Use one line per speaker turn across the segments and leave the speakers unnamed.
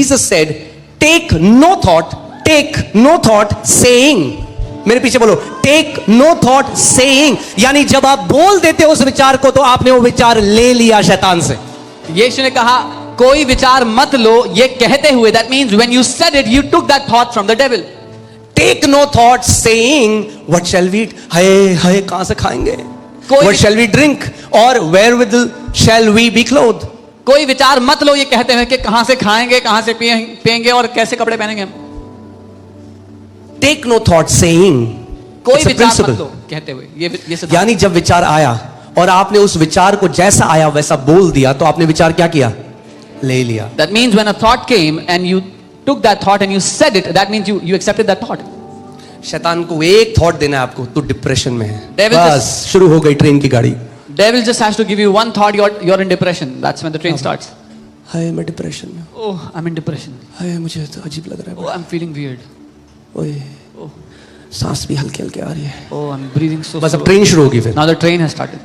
Jesus said, take no thought saying. मेरे पीछे बोलो, take no thought saying, यानी जब आप बोल देते हो उस विचार को तो आपने वो विचार ले लिया शैतान से।
यीशु ने कहा कोई विचार मत लो, ये कहते हुए, that means when you said it, you took that thought from the devil.
Take no thought saying, what shall we eat? हाय कहां से खाएंगे? What shall we drink? और wherewithal shall we be clothed?
कोई विचार मत लो, ये कहते हैं कि कहां से खाएंगे, कहां से पिएंगे और कैसे कपड़े पहनेंगे हम।
Take no thought saying,
कोई विचार मत लो कहते हुए, ये
यानी जब विचार आया और आपने उस विचार को जैसा आया वैसा बोल दिया तो आपने विचार क्या किया? ले लिया।
That means when a thought came and you took that thought and you said it, that means you accepted that thought.
शैतान को एक थॉट देना है आपको, तो डिप्रेशन में है,
Devil
बस शुरू हो गई ट्रेन की गाड़ी।
Devil just has to give you one thought, you're in depression. That's when the train starts.
हाय मैं डिप्रेशन में,
Oh, I'm in depression.
हाय मुझे तो अजीब लग रहा है,
Oh, I'm feeling weird.
ओए
Oh,
सांस भी हल्की हल्की आ रही है,
oh, I'm breathing so
बस अब
slow.
ट्रेन शुरू होगी फिर।
Now the train has started.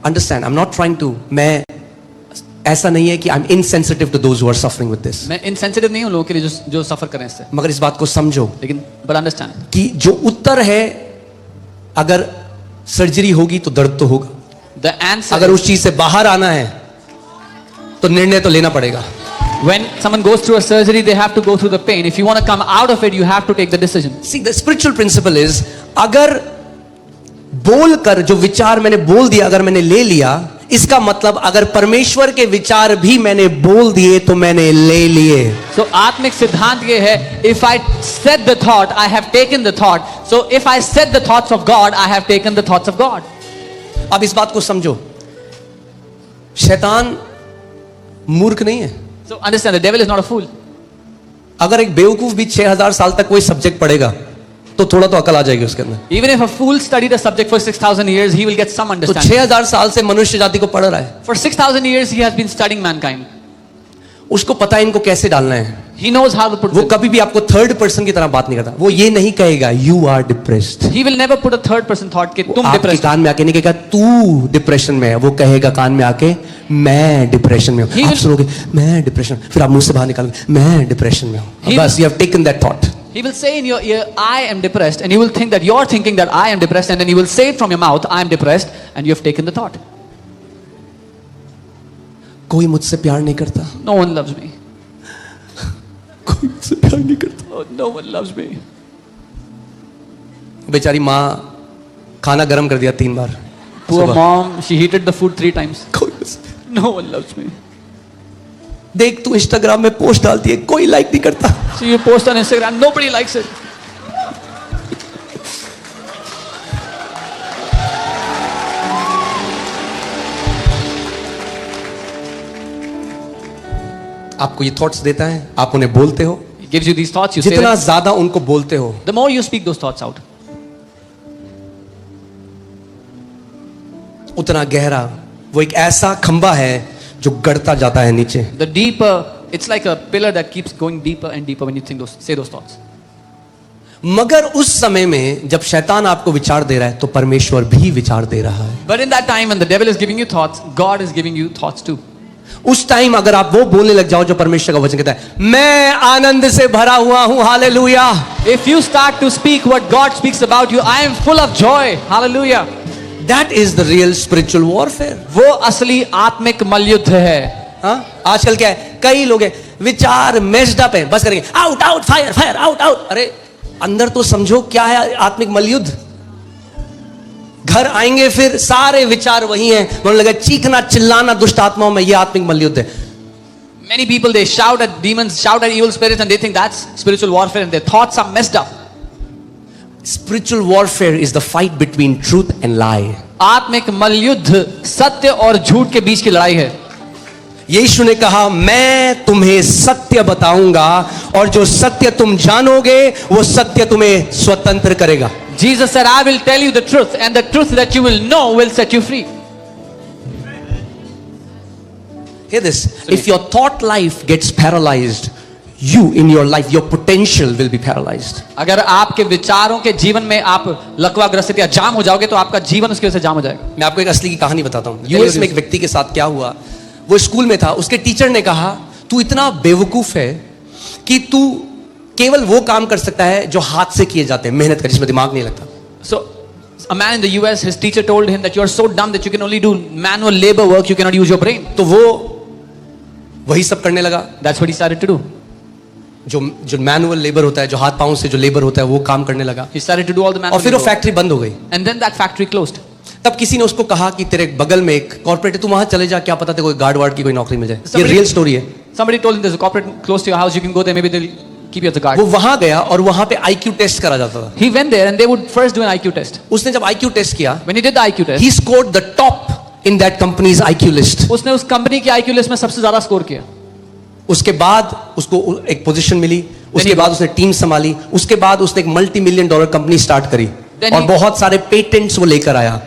Understand, I am not trying to, मैं ऐसा नहीं है कि I am insensitive to those who are suffering with this,
मैं insensitive नहीं हूँ लोगों के लिए जो सफर करें इससे,
मगर इस बात को समझो
लेकिन but understand
कि जो उत्तर है, अगर सर्जरी होगी तो दर्द तो होगा,
the answer.
अगर उस चीज से बाहर आना है तो निर्णय तो लेना पड़ेगा।
When someone goes through a surgery, they have to go through the pain. If you want to come out of it, you have to take the decision.
See, the spiritual principle is, अगर बोलकर जो विचार मैंने बोल दिया, अगर मैंने ले लिया, इसका मतलब अगर परमेश्वर के विचार भी मैंने बोल दिए तो मैंने ले लिए।
So आत्मिक सिद्धांत ये है, if I said the thought, I have taken the thought. So if I said the thoughts of God, I have taken the thoughts of God.
अब इस बात को समझो, शैतान मूर्ख नहीं है।
So understand, the devil is not a fool.
अगर एक बेवकूफ भी 6000 साल तक कोई सब्जेक्ट पढ़ेगा तो थोड़ा तो अकल आ जाएगी उसके अंदर।
Even if a fool studied a subject for 6,000 years, he will get some
तो
understanding.
6000 साल से मनुष्य जाति को पढ़ रहा है,
For 6,000 years, he has been studying mankind.
उसको पता है इनको कैसे डालना है।
He knows how to put
वो
it.
कभी भी आपको थर्ड पर्सन की तरह बात नहीं करता, वो ये नहीं कहेगा you are depressed.
He will never put a third person thought कि तुम
आपके
depressed.
कान में आके नहीं कहेगा तू डिप्रेशन में है, वो कहेगा कान में आके मैं डिप्रेशन में हूँ।
He
आप
will-
सुनोगे मैं डिप्रेशन, फिर आप मुंह से बाहर निकालोगे मैं डिप्रेशन में हूँ,
He
बस you have taken that thought.
He will say in your ear, I am depressed, and you will think that you're thinking that I am depressed, and then you will say it from your mouth, I am depressed, and you have taken the thought.
कोई मुझसे प्यार नहीं करता,
No one loves me.
कोई मुझसे प्यार नहीं करता।
Oh, no one loves me.
बेचारी माँ खाना गर्म कर दिया 3 बार,
Poor
सुबह।
mom, she heated the food 3 times.
कोई मुझसे-
No one loves me.
देख तू इंस्टाग्राम में पोस्ट डालती है, कोई लाइक नहीं करता।
So you post on Instagram, nobody likes it.
आपको ये थॉट्स देता है, आप उन्हें बोलते हो,
He gives you these thoughts, you say
जितना
them.
ज्यादा उनको बोलते हो
The more you speak those thoughts out,
उतना गहरा वो एक ऐसा खंबा है जो गड़ता जाता है नीचे।
the deeper, it's like a pillar that keeps going deeper and deeper when you think say those thoughts.
मगर उस समय में जब शैतान आपको विचार दे रहा है तो परमेश्वर भी विचार दे रहा है।
But in that time when the devil is giving you thoughts, God is giving you thoughts too.
उस टाइम अगर आप वो बोलने लग जाओ जो परमेश्वर का वचन कहता है, मैं आनंद से भरा हुआ हूं, hallelujah.
If you start to speak what God speaks about you, I am full of joy, hallelujah.
That is the real spiritual warfare.
वो असली आत्मिक मल्लयुद्ध है।
हाँ, आजकल क्या है, कई लोग हैं विचार मेस्ड अप है, बस करेंगे out out fire fire out out. अरे अंदर तो समझो क्या है आत्मिक मल्लयुद्ध। घर आएंगे फिर सारे विचार वही हैं, उन्हें लगा चीखना चिल्लाना दुष्ट आत्माओं में, ये आत्मिक मल्लयुद्ध है।
Many people, they shout at demons, shout at evil spirits, and they think that's spiritual warfare, and their thoughts are messed up.
Spiritual warfare is the fight between truth and lie.
आत्मिक मल्लयुद्ध सत्य और झूठ के बीच की लड़ाई है।
यीशु ने कहा मैं तुम्हें सत्य बताऊंगा और जो सत्य तुम जानोगे वो सत्य तुम्हें स्वतंत्र करेगा।
Jesus said, I will tell you the truth, and the truth that you will know will set you free.
Hear this. If your thought life gets paralyzed, you in your life, your potential will be paralyzed.
अगर आपके विचारों के जीवन में आप लकवाग्रसित या जाम हो जाओगे तो आपका जीवन उसकी वजह से जाम हो जाएगा।
मैं आपको एक असली की कहानी बताता हूँ। यूएस में एक व्यक्ति के साथ क्या हुआ, वो स्कूल में था, उसके टीचर ने कहा तू इतना बेवकूफ है कि तू केवल वो काम कर सकता है जो हाथ से किए जाते हैं, मेहनत कर, जिसमें दिमाग नहीं लगता.
So, a man in the US, his teacher told him that you are so dumb that you can only do manual labor work, you cannot use your brain.
तो वो वही सब करने लगा.
That's what he started to do.
जो manual labour होता है, जो हाथ पांव से जो लेबर होता है, वो काम करने लगा.
He started to do all the manual
और फिर वो
labor work.
फैक्ट्री बंद हो गई.
And then that factory closed.
तब किसी ने उसको कहा कि तेरे बगल में एक कॉर्पोरेट है, तू वहां चले जा, क्या पता तेरे कोई गार्ड वार्ड की कोई नौकरी मिल जाए. ये
Somebody-
रियल स्टोरी है.
Somebody told him there's a corporate close to your house, you can go there, maybe they'll keep you as a guard.
वो वहां गया और वहां पे IQ टेस्ट करा जाता था.
He went there and they would first do an IQ test.
उसने जब IQ टेस्ट किया,
When he did the IQ test,
he scored the top in that company's IQ list.
उसने उस कंपनी की IQ list में सबसे ज्यादा score किया.
उसके बाद उसको एक पोजीशन मिली, उसके बाद उसने टीम संभाली, उसके बाद उसने एक $multi-million कंपनी स्टार्ट करी
Then
और
he-
बहुत सारे पेटेंट्स वो लेकर आया.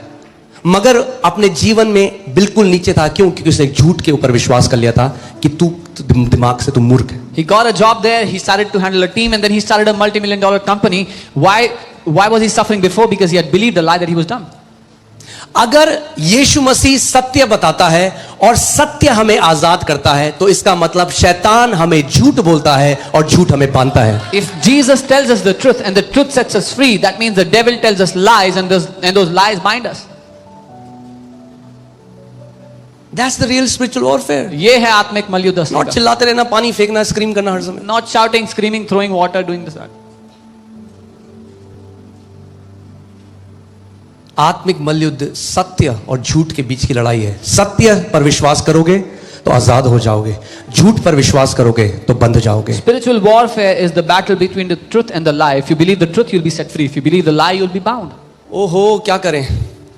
मगर अपने जीवन में बिल्कुल नीचे था. क्यों? क्योंकि उसने एक झूठ के ऊपर विश्वास कर लिया था कि तू दिमाग से तू मूर्ख है.
He got a job there, he started to handle a team, and then he started a multi-million-dollar company. Why was he suffering before? Because he had believed the lie that he was dumb.
अगर यीशु मसीह सत्य बताता है और सत्य हमें आजाद करता है, तो इसका मतलब शैतान हमें झूठ बोलता है और झूठ हमें बांधता है.
If Jesus tells us the truth and the truth sets us free, that means the devil tells us lies and those lies bind us.
That's the real spiritual warfare.
ये है आत्मिक मलयुद्ध असली
Not
का.
चिल्लाते रहना, पानी फेंकना, स्क्रीम करना हर समय.
Not shouting, screaming, throwing water, doing this. That.
आत्मिक मलयुद्ध सत्य और झूठ के बीच की लड़ाई है. सत्य पर विश्वास करोगे तो आजाद हो जाओगे, झूठ पर विश्वास करोगे तो बंध जाओगे.
Spiritual warfare is the battle between the truth and the lie. If you believe the truth, you'll be set free. If you believe the lie, you'll be bound.
ओहो, क्या करें,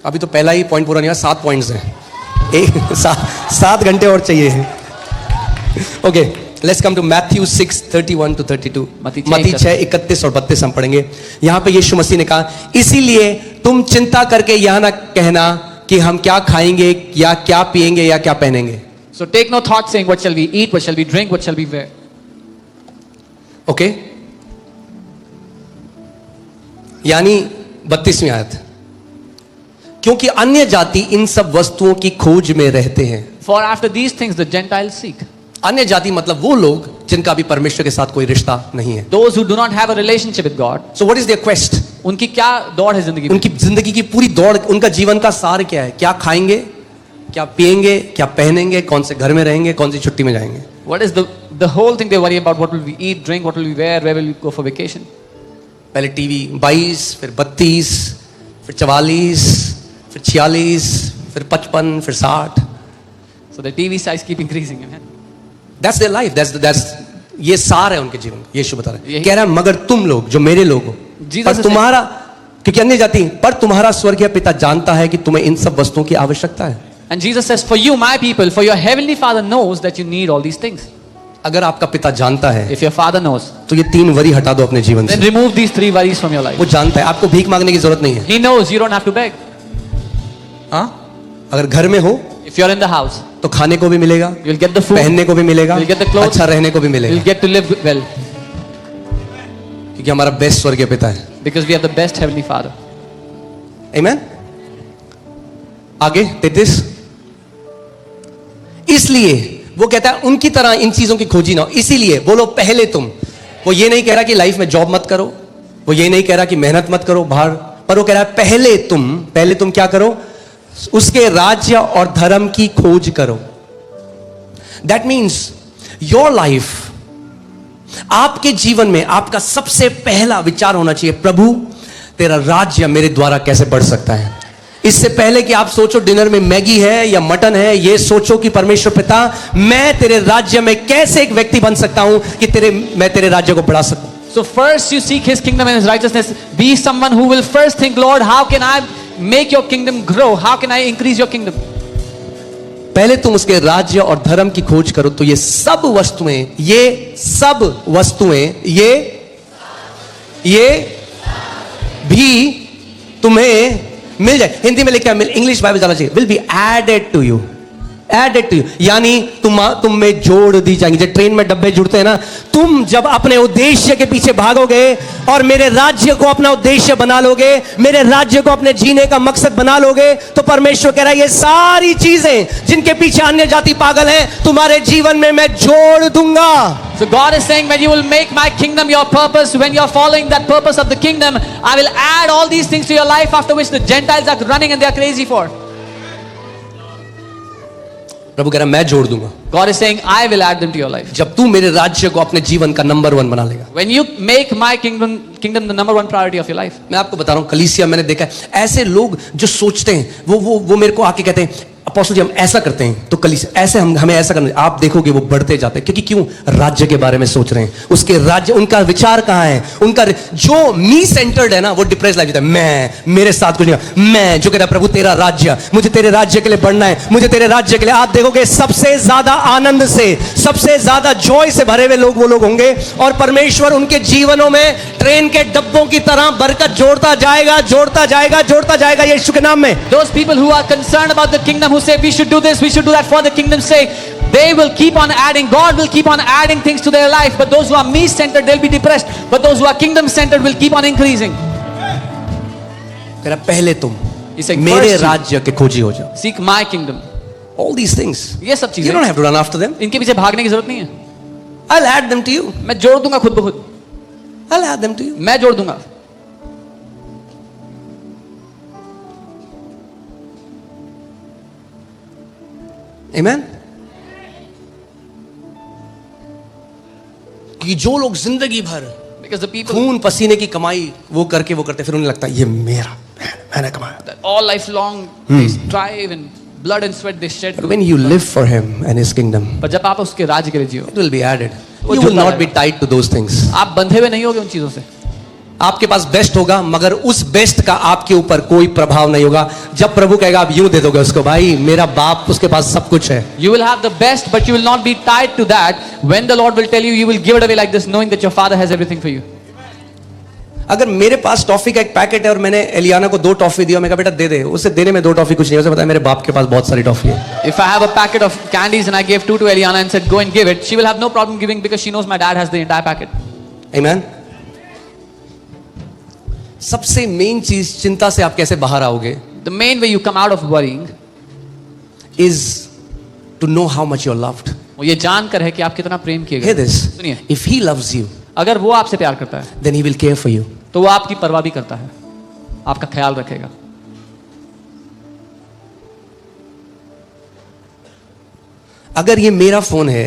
अभी तो पहला ही पॉइंट पूरा नहीं हुआ, 7 पॉइंट्स हैं. 7 घंटे और चाहिए. Okay, let's come to Matthew 6:31 to 32.
मत्ती
मत्ती 6:31 और 32 हम पढ़ेंगे. यहाँ पे यीशु मसीह ने कहा, इसीलिए तुम चिंता करके यह ना कहना कि हम क्या खाएंगे या क्या पिएंगे या क्या पहनेंगे.
So take no thought saying, what shall we eat, what shall we drink, what shall we wear.
Okay, यानी 32वीं आयत, क्योंकि अन्य जाति इन सब वस्तुओं की खोज में रहते हैं.
For after these things the Gentiles seek.
अन्य जाति मतलब वो लोग जिनका भी परमेश्वर के साथ कोई रिश्ता नहीं है.
Those who do not have a relationship with God.
So what is their quest?
उनकी क्या दौड़ है जिंदगी में?
उनकी जिंदगी की पूरी दौड़, उनका जीवन का सार क्या है? क्या खाएंगे, क्या पिएंगे, क्या पहनेंगे, कौन से घर में रहेंगे, कौन सी छुट्टी में जाएंगे.
What is the whole thing they worry about? What will we eat, drink, what will we wear, where will we go for vacation?
पहले टीवी 22, फिर 32, फिर 44, फिर 46, फिर 55, फिर 60.
So the TV size keep increasing. Amen.
That's their life. That's ये सार है उनके जीवन. यीशु बता रहा है,
यही-
कह रहा है मगर तुम लोग जो मेरे लोग हो,
Jesus
पर
is
तुम्हारा, क्योंकि अन्य जाति, पर तुम्हारा स्वर्गीय पिता जानता है कि तुम्हें इन सब वस्तुओं की आवश्यकता है.
And Jesus says, for you, my people, for your heavenly Father knows that you need all these things.
अगर आपका पिता जानता है
If your Father knows,
तो ये 3 वरी हटा दो अपने जीवन
then
से.
remove these 3 worries from your life.
वो जानता है, आपको भीख मांगने की जरूरत नहीं है.
He knows you don't have to beg.
हाँ, अगर घर में हो
If you're in the house,
तो खाने को भी मिलेगा,
you'll get the food,
पहनने को भी मिलेगा,
You'll get the clothes.
अच्छा रहने को भी मिलेगा,
you'll get to live well,
क्योंकि हमारा बेस्ट स्वर्गीय पिता है.
because we have the best heavenly Father.
आमेन. आगे 33. इसलिए वो कहता है उनकी तरह इन चीजों की खोजी ना हो. इसीलिए बोलो पहले तुम. वो ये नहीं कह रहा कि लाइफ में जॉब मत करो, वो ये नहीं कह रहा कि मेहनत मत करो बाहर, पर वो कह रहा है पहले तुम क्या करो, उसके राज्य और धर्म की खोज करो. दैट मीन्स योर लाइफ, आपके जीवन में आपका सबसे पहला विचार होना चाहिए, प्रभु तेरा राज्य मेरे द्वारा कैसे बढ़ सकता है. इससे पहले कि आप सोचो डिनर में मैगी है या मटन है, ये सोचो कि परमेश्वर पिता मैं तेरे राज्य में कैसे एक व्यक्ति बन सकता हूं कि मैं तेरे राज्य को बढ़ा सकूं.
So first you seek His kingdom and His righteousness. Be someone who will first think, Lord, how can I make your kingdom grow? How can I increase your kingdom?
पहले तुम उसके राज्य और धर्म की खोज करो तो ये सब वस्तुएं ये भी तुम्हें मिल जाए. हिंदी में लिखा है, इंग्लिश बाइबल जाना चाहिए, will be added to you. added to you. यानी तुम में जोड़ दी जाएंगी। जब ट्रेन में डब्बे जुड़ते हैं ना, तुम जब अपने उद्देश्य के पीछे भागोगे और मेरे राज्य को अपना उद्देश्य बना लोगे, मेरे राज्य को अपने जीने का मकसद बना लोगे, तो परमेश्वर कह रहा है ये सारी चीजें जिनके पीछे अन्य जाति पागल हैं, तुम्हारे जीवन में मैं जोड़ दूंगा।
So God is saying, when you will make my kingdom your purpose, when you are following that purpose of the kingdom, I will add all these things to your life, after which the Gentiles are running and they are crazy for.
प्रभु कह रहा है मैं जोड़ दूंगा।
God is saying, I will add them to your life.
जब तू मेरे राज्य को अपने जीवन का नंबर 1 बना लेगा।
When you make my kingdom the number 1 priority of your life.
मैं आपको बता रहा हूं, कलीसिया मैंने देखा है, ऐसे लोग जो सोचते हैं, वो मेरे को आके कहते हैं अपोस्टल जी हम ऐसा करते हैं, तो कलीसिया ऐसे हमें ऐसा करना। आप देखोगे वो बढ़ते जाते हैं, क्योंकि क्यों? राज्य के बारे में सोच रहे हैं। उसके राज्य, उनका विचार कहां है? उनका जो मी सेंटर्ड है ना, वो डिप्रेस लाइफ जीता है। मैं, मेरे साथ कुछ नहीं, मैं जो कहता है प्रभु तेरा राज्य, मुझे तेरे राज्य के लिए बढ़ना है, मुझे तेरे राज्य के लिए। आप देखोगे सबसे ज्यादा आनंद से, सबसे ज्यादा जॉय से भरे हुए लोग वो लोग होंगे, और परमेश्वर उनके जीवनों में ट्रेन के डब्बों की तरह बरकत जोड़ता जाएगा, जोड़ता जाएगा, जोड़ता जाएगा, यीशु के नाम में।
Those people who are concerned about the kingdom, who say we should do this, we should do that for the kingdom's sake, they will keep on adding. God will keep on adding things to their life. But those who are me centered, they'll be depressed. But those who are kingdom centered will keep on increasing.
तेरा पहले तुम
He's saying,
मेरे
first
राज्य के खोजी हो जाओ।
seek my kingdom.
All these things,
ये सब
you
चीजें,
don't have to run after them.
इनके पीछे भागने की जरूरत नहीं है।
I'll add them to you.
मैं जोड़ दूंगा खुद ब खुद,
I'll add them to you.
मैं जोड़ दूंगा।
Amen. कि जो लोग जिंदगी भर
Because the people
खून पसीने की कमाई वो करते, फिर उन्हें लगता है ये मेरा, मैंने कमाया।
that all life long they strive and blood and sweat they shed.
But when you live for him and his kingdom,
पर जब आप उसके राज्य के लिए जियो,
it will be added.
वो
You will
जुड़ता
not be tied to those things.
आप बंधे हुए नहीं होगे उन चीजों से।
आपके पास बेस्ट होगा, मगर उस बेस्ट का आपके ऊपर कोई प्रभाव नहीं होगा। जब प्रभु कहेगा आप यूं दे दोगे उसको, भाई मेरा बाप उसके पास सब कुछ है।
You will have the best, but you will not be tied to that. When the Lord will tell you, you will give it away like this, knowing that your Father has everything for you.
अगर मेरे पास toffee का एक packet है और मैंने एलियाना को 2 toffee दिया, मैं कहा बेटा दे दे, उसे देने में 2 टॉफी कुछ नहीं, उसे पता है मेरे बाप के पास बहुत सारी टॉफी है।
If I have a packet of candies and I gave 2 to Eliana and said go and give it, she will have no problem giving because she knows my dad has the entire packet.
Amen. सबसे main चीज, चिंता से आप कैसे बाहर आओगे,
The main way you come out of worrying
is to know how much you're loved.
वो ये जानकर है कि आप कितना प्रेम किए
Hear
गए।
this.
सुनिए,
If he loves you,
अगर वो आपसे प्यार करता है
then he will care for you.
तो वो आपकी परवाह भी करता है, आपका ख्याल रखेगा।
अगर ये मेरा फोन है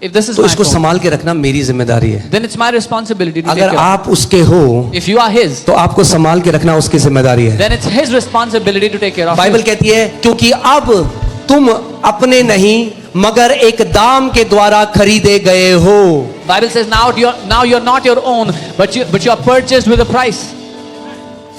If this is
तो
my
इसको
phone,
संभाल के रखना मेरी जिम्मेदारी है।
then it's my responsibility to take
अगर
care of
आप उसके हो
it. If you are his,
तो आपको संभाल के रखना उसकी जिम्मेदारी है।
then it's his responsibility to take care of
Bible
you.
कहती है क्योंकि अब तुम अपने नहीं मगर एक दाम के द्वारा खरीदे गए हो।
Bible says now you're not your own, but you are purchased with a price.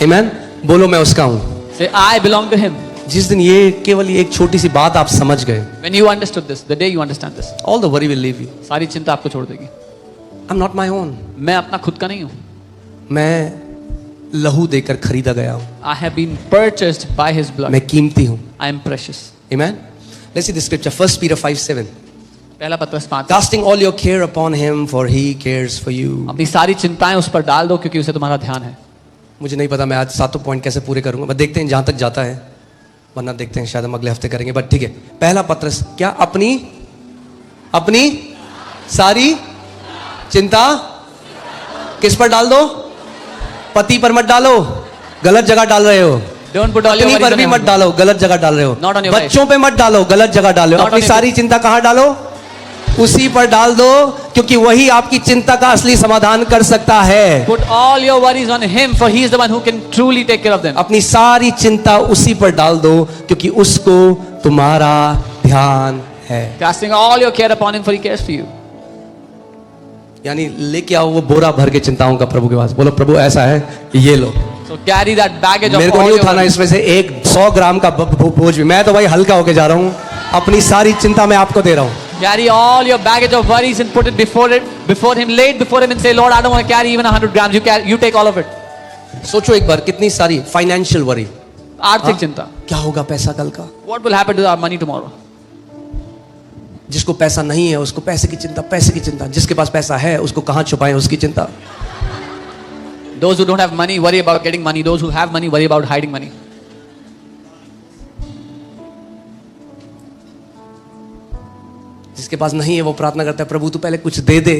Amen. बोलो मैं उसका हूं।
Say I belong to him.
जिस दिन ये केवल एक छोटी सी बात आप समझ गए,
When you understood this, the day you understand this,
all the worry will leave you.
सारी चिंता आपको छोड़ देगी।
I'm not my own.
मैं अपना खुद का नहीं हूँ।
मैं लहू देकर खरीदा गया हूं।
I have been purchased by his blood.
मैं कीमती हूं।
I am precious.
Amen. Let's see the scripture. 1 Peter 5:7.
पहला पत्रस 5।
Casting all your care upon him, for he cares for you.
अपनी सारी चिंताएं उस पर डाल दो क्योंकि उसे तुम्हारा ध्यान है।
मुझे नहीं पता मैं आज 7 पॉइंट कैसे पूरे करूंगा, बस देखते हैं जहां तक जाता है, वरना देखते हैं शायद हम अगले हफ्ते करेंगे, बट ठीक है। पहला पत्रस क्या, अपनी सारी चिंता किस पर डाल दो? पति पर मत डालो, गलत जगह डाल रहे हो।
Don't put all your
पत्नी
worries
पर
on
भी
your
मत
husband.
डालो, गलत जगह डाल रहे हो।
Not on your wife.
बच्चों पे मत डालो, गलत जगह डाल रहे हो।
Not on
अपनी
your
सारी चिंता कहाँ डालो? उसी पर डाल दो, क्योंकि वही आपकी चिंता का असली समाधान कर सकता है।
Put all your worries on him, for he is the one who can truly take care of them.
अपनी सारी चिंता उसी पर डाल दो, क्योंकि उसको तुम्हारा ध्यान है।
Casting all your care upon him, for he cares for you.
यानी लेके आओ वो बोरा भर के चिंताओं का प्रभु के पास, बोलो प्रभु ऐसा है, ये लो।
So carry that baggage of
मेरे को
all
नहीं
your
उठाना
worries.
इसमें से 100 ग्राम का बोझ भी, मैं तो भाई हल्का होके जा रहा हूँ। अपनी सारी चिंता मैं आपको दे रहा हूँ।
Carry all your baggage of worries and put it before him, lay it before him and say, Lord, I don't want to carry even 100 grams. You take all of it.
सोचो एक बार, कितनी सारी फाइनेंशियल वरी,
आर्थिक चिंता।
क्या होगा पैसा कल का,
What will happen to our money tomorrow?
जिसको पैसा नहीं है उसको पैसे की चिंता, पैसे की चिंता। जिसके पास पैसा है उसको कहाँ छुपाएं, उसकी चिंता।
Those who don't have money worry about getting money. Those who have money worry about hiding money.
जिसके पास नहीं है वो प्रार्थना करता है, प्रभु तू पहले कुछ दे दे।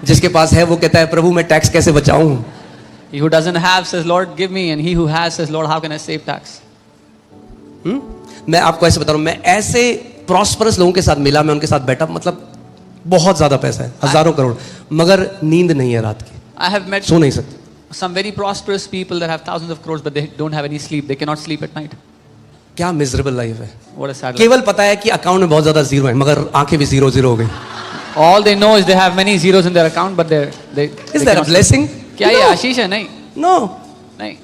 जिसके पास है वो कहता है, प्रभु मैं टैक्स कैसे बचाऊं।
He who doesn't have says, Lord, give me. And he who has says, Lord, how can I save tax?
मैं आपको ऐसे बता रहा हूं, मैं ऐसे प्रॉस्परस लोगों के साथ मिला, मैं उनके साथ बैठा, मतलब बहुत ज्यादा पैसा है, हजारों करोड़, मगर नींद नहीं है रात की,
I have met
सो नहीं सकते।
some very prosperous people that have thousands of crores, but they don't have any sleep. They cannot sleep at night.
क्या मिजरेबल लाइफ है।
What a sad life.
केवल पता है कि अकाउंट में बहुत ज्यादा जीरो है, मगर आंखें भी जीरो जीरो हो गई।
All they know is they have many zeros in their account, but they
is that a blessing?
क्या ये आशीष है? नहीं,
नो।
नहीं.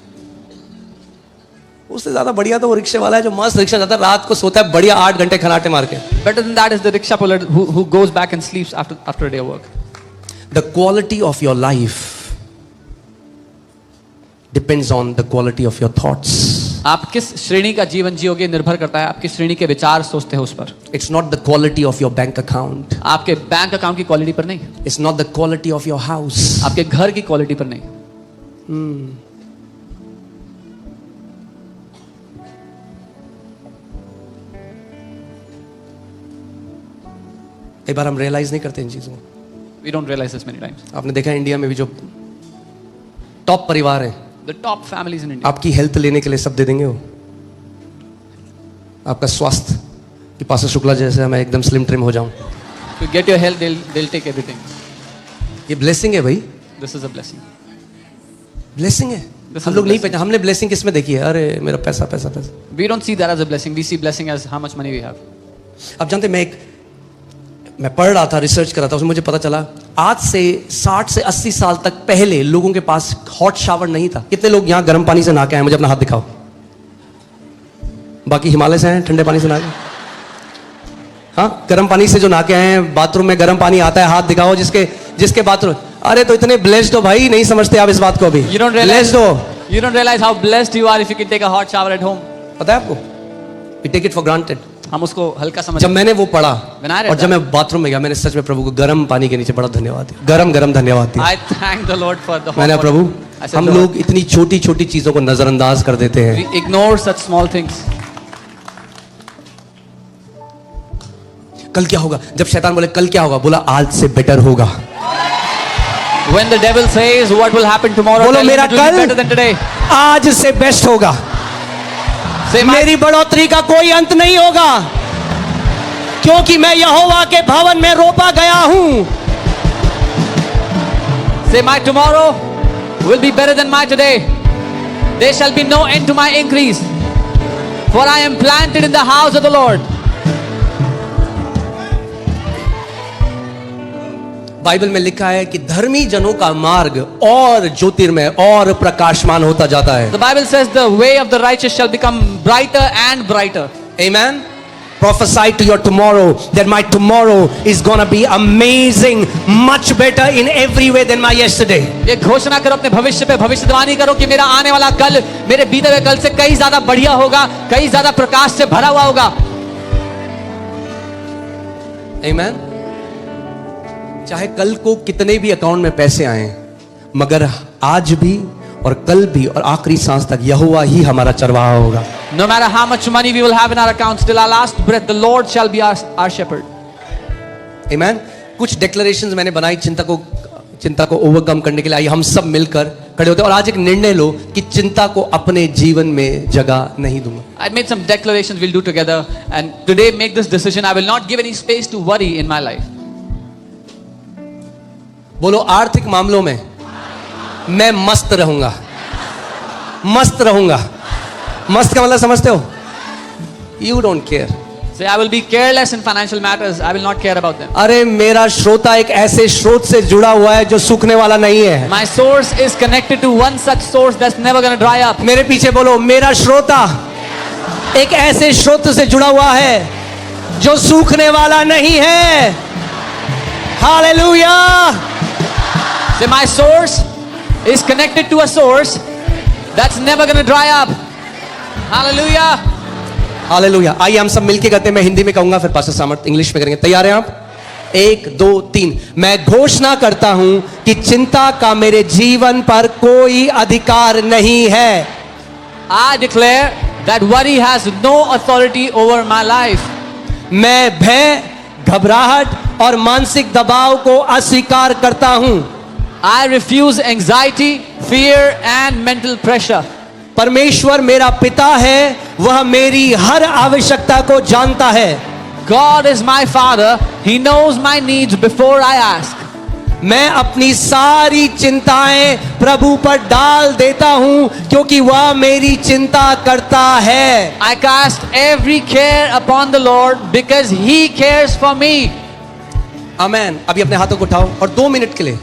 उससे ज्यादा बढ़िया तो वो रिक्शे वाला है जो मस्त रिक्शा जाता है, रात को सोता है बढ़िया 8 घंटे खनाटे मार के।
Better than that is the rickshaw puller who goes back and sleeps after a day of work.
The quality of your life depends on the quality of your thoughts.
आप किस श्रेणी का जीवन जियोगे निर्भर करता है आप किस श्रेणी के विचार सोचते हो उस पर।
It's not the quality of your bank account.
आपके बैंक अकाउंट की क्वालिटी पर नहीं,
It's not the quality of your house.
आपके घर की क्वालिटी पर नहीं।
कई बार हम रियलाइज नहीं करते इन चीजों को।
We don't realize this many times.
आपने देखा है इंडिया में भी जो टॉप परिवार है,
The top families in India.
आपकी हेल्थ लेने के लिए सब दे देंगे वो। आपका स्वास्थ्य कि पास्टर शुक्ला जैसे मैं एकदम स्लिम ट्रिम हो जाऊं,
To get your health, they'll take everything.
ये ब्लेसिंग है भाई,
This is a blessing.
Blessing है।
This
हम
is
लोग
a
नहीं
blessing.
पहचान, हमने ब्लेसिंग किस में देखी है? अरे मेरा पैसा पैसा पैसा।
We don't see that as a blessing. We see blessing as how much money we have.
अब जानते मैं पढ़ रहा था, रिसर्च कर रहा था, उसमें मुझे पता चला आज से 60 से 80 साल तक पहले लोगों के पास हॉट शावर नहीं था। कितने लोग यहाँ गर्म पानी से नहा के आए? मुझे अपना हाथ दिखाओ। बाकी हिमालय से हैं, ठंडे पानी से नहा के। हाँ, गर्म पानी से जो नहा के आए हैं, बाथरूम में गर्म पानी आता है, हाथ दिखाओ जिसके बाथरूम। अरे तो इतने ब्लेस्ड हो भाई, नहीं समझते आप इस बात को अभी।
You don't realize.
ब्लेस्ड हो।
You don't realize how blessed you are if you can take a hot shower at home.
पता है आपको? We take it for granted.
हम उसको हल्का समझ।
जब मैंने वो पढ़ा
When I read
और जब
that,
मैं बाथरूम में गया, मैंने सच में प्रभु को गर्म पानी के नीचे बड़ा धन्यवाद दिया, गरम गरम धन्यवाद दिया।
I thank the Lord for the hot
मैंने
water.
प्रभु,
I said,
हम
Lord,
लोग इतनी छोटी छोटी चीजों को नजरअंदाज कर देते हैं।
we ignore such small things.
कल क्या होगा? जब शैतान बोले कल क्या होगा, बोला आज से बेटर होगा।
When the devil says what will happen tomorrow,
बोलो
tell him
मेरा
it will be
कल
better than today.
आज से बेस्ट होगा।
Say my,
मेरी बढ़ोतरी का कोई अंत नहीं होगा, क्योंकि मैं यहोवा के भवन में रोपा गया हूं।
say my tomorrow will be better than my today. There shall be no end to my increase, for I am planted in the house of the Lord.
Bible में लिखा है कि धर्मी जनों का मार्ग और ज्योतिर्मय और प्रकाशमान होता जाता है।
The Bible says the way of the righteous shall become brighter and brighter.
Amen. Prophesy to your tomorrow that my tomorrow is gonna be amazing, much better in every way than my yesterday.
ये घोषणा करो अपने भविष्य पे, भविष्यवाणी करो कि मेरा आने वाला कल मेरे बीते हुए कल से कई ज्यादा बढ़िया होगा, कई ज्यादा प्रकाश से भरा हुआ होगा।
Amen. चाहे कल को कितने भी अकाउंट में पैसे आए, मगर आज भी और कल भी और आखिरी सांस तक यहोवा ही हमारा चरवाहा होगा।
No matter how much money we will have in our accounts, till our last breath, the Lord shall be our shepherd.
Amen. कुछ डिक्लेरेशंस मैंने बनाई चिंता को ओवरकम करने के लिए। आइए हम सब मिलकर खड़े होते हैं और आज एक निर्णय लो कि चिंता को अपने जीवन में जगह नहीं दूंगा।
I made some declarations we'll do together, and today make this decision. I will not give any space to worry in my life.
बोलो आर्थिक मामलों में मैं मस्त रहूंगा, मस्त रहूंगा। मस्त का मतलब समझते हो? You don't care.
Say, I will be careless in financial matters. I will not care about them.
अरे मेरा श्रोता एक ऐसे स्रोत से जुड़ा हुआ है जो सूखने वाला नहीं है।
My source is connected to one such source that's never going to dry up.
मेरे पीछे बोलो, मेरा श्रोता एक ऐसे स्रोत से जुड़ा हुआ है जो सूखने वाला नहीं है। Hallelujah.
Say, my source is connected to a source that's never going to dry up. Hallelujah.
Hallelujah. आइए हम सब मिलके कहते हैं, मैं हिंदी में कहूंगा फिर पास्टर सामर्थ इंग्लिश में करेंगे। तैयार हैं आप? 1 2 3। मैं घोषणा करता हूं कि चिंता का मेरे जीवन पर कोई अधिकार नहीं है।
I declare that worry has no authority over my life.
मैं भय, घबराहट और मानसिक दबाव को अस्वीकार करता हूं।
I refuse anxiety, fear, and mental pressure.
परमेश्वर मेरा पिता है, वह मेरी हर आवश्यकता को जानता है।
God is my Father. He knows my needs before I ask.
मैं अपनी सारी चिंताएं प्रभु पर डाल देता हूं, क्योंकि वह मेरी चिंता करता है।
I cast every care upon the Lord because He cares for me.
आमेन। अभी अपने हाथों को उठाओ और 2 मिनट के लिए